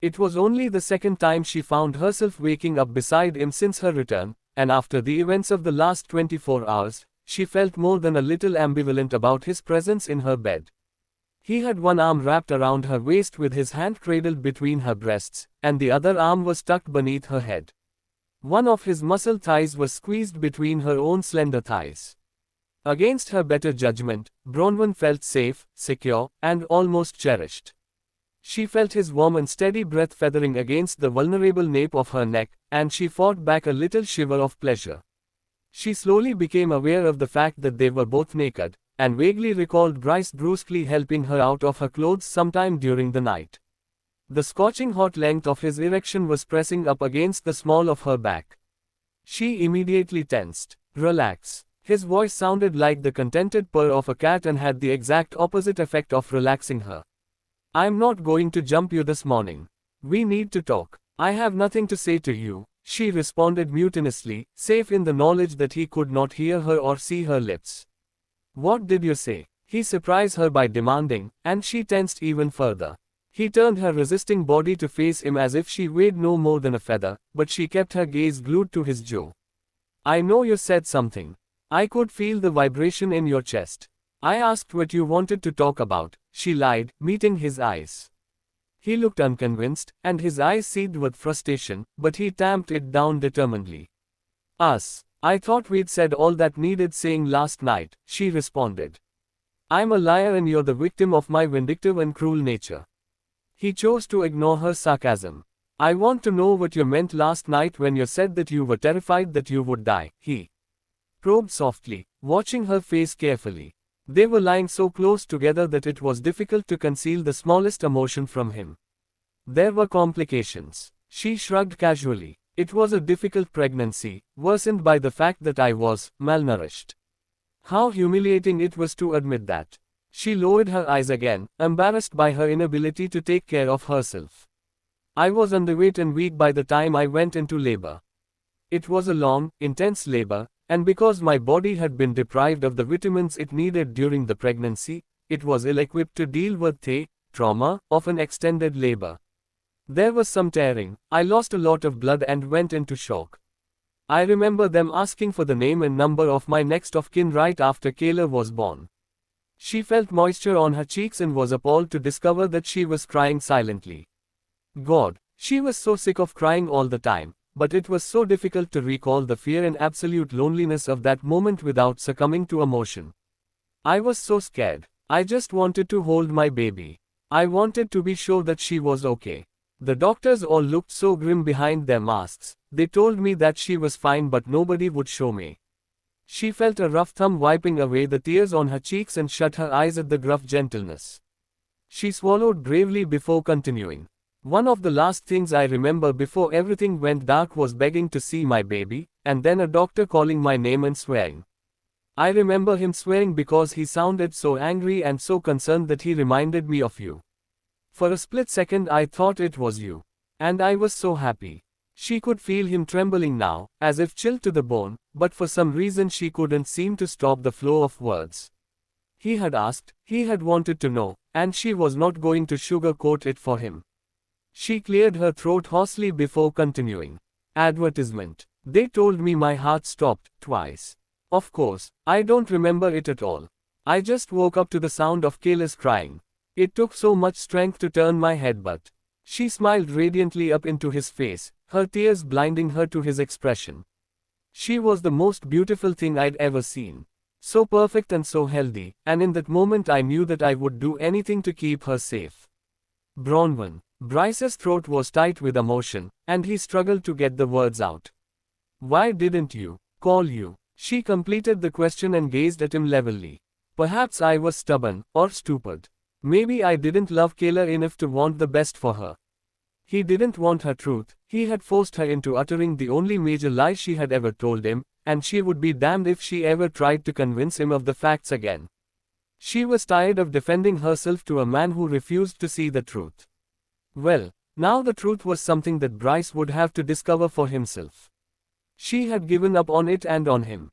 It was only the second time she found herself waking up beside him since her return, and after the events of the last 24 hours, she felt more than a little ambivalent about his presence in her bed. He had one arm wrapped around her waist with his hand cradled between her breasts, and the other arm was tucked beneath her head. One of his muscle thighs was squeezed between her own slender thighs. Against her better judgment, Bronwyn felt safe, secure, and almost cherished. She felt his warm and steady breath feathering against the vulnerable nape of her neck, and she fought back a little shiver of pleasure. She slowly became aware of the fact that they were both naked, and vaguely recalled Bryce brusquely helping her out of her clothes sometime during the night. The scorching hot length of his erection was pressing up against the small of her back. She immediately tensed. Relax. His voice sounded like the contented purr of a cat and had the exact opposite effect of relaxing her. I'm not going to jump you this morning. We need to talk. I have nothing to say to you, she responded mutinously, safe in the knowledge that he could not hear her or see her lips. What did you say? He surprised her by demanding, and she tensed even further. He turned her resisting body to face him as if she weighed no more than a feather, but she kept her gaze glued to his jaw. I know you said something. I could feel the vibration in your chest. I asked what you wanted to talk about, she lied, meeting his eyes. He looked unconvinced, and his eyes seethed with frustration, but he tamped it down determinedly. Us. I thought we'd said all that needed saying last night, she responded. I'm a liar and you're the victim of my vindictive and cruel nature. He chose to ignore her sarcasm. I want to know what you meant last night when you said that you were terrified that you would die, he probed softly, watching her face carefully. They were lying so close together that it was difficult to conceal the smallest emotion from him. There were complications. She shrugged casually. It was a difficult pregnancy, worsened by the fact that I was malnourished. How humiliating it was to admit that. She lowered her eyes again, embarrassed by her inability to take care of herself. I was underweight and weak by the time I went into labor. It was a long, intense labor, and because my body had been deprived of the vitamins it needed during the pregnancy, it was ill-equipped to deal with the trauma of an extended labor. There was some tearing, I lost a lot of blood and went into shock. I remember them asking for the name and number of my next of kin right after Kayla was born. She felt moisture on her cheeks and was appalled to discover that she was crying silently. God, she was so sick of crying all the time, but it was so difficult to recall the fear and absolute loneliness of that moment without succumbing to emotion. I was so scared. I just wanted to hold my baby. I wanted to be sure that she was okay. The doctors all looked so grim behind their masks. They told me that she was fine but nobody would show me. She felt a rough thumb wiping away the tears on her cheeks and shut her eyes at the gruff gentleness. She swallowed bravely before continuing. One of the last things I remember before everything went dark was begging to see my baby, and then a doctor calling my name and swearing. I remember him swearing because he sounded so angry and so concerned that he reminded me of you. For a split second I thought it was you. And I was so happy. She could feel him trembling now, as if chilled to the bone, but for some reason she couldn't seem to stop the flow of words. He had asked, he had wanted to know, and she was not going to sugarcoat it for him. She cleared her throat hoarsely before continuing. Advertisement. They told me my heart stopped, twice. Of course, I don't remember it at all. I just woke up to the sound of Kayla's crying. It took so much strength to turn my head but. She smiled radiantly up into his face, her tears blinding her to his expression. She was the most beautiful thing I'd ever seen. So perfect and so healthy, and in that moment I knew that I would do anything to keep her safe. Bronwyn. Bryce's throat was tight with emotion, and he struggled to get the words out. Why didn't you call you? She completed the question and gazed at him levelly. Perhaps I was stubborn, or stupid. Maybe I didn't love Kayla enough to want the best for her. He didn't want her truth, he had forced her into uttering the only major lie she had ever told him, and she would be damned if she ever tried to convince him of the facts again. She was tired of defending herself to a man who refused to see the truth. Well, now the truth was something that Bryce would have to discover for himself. She had given up on it and on him.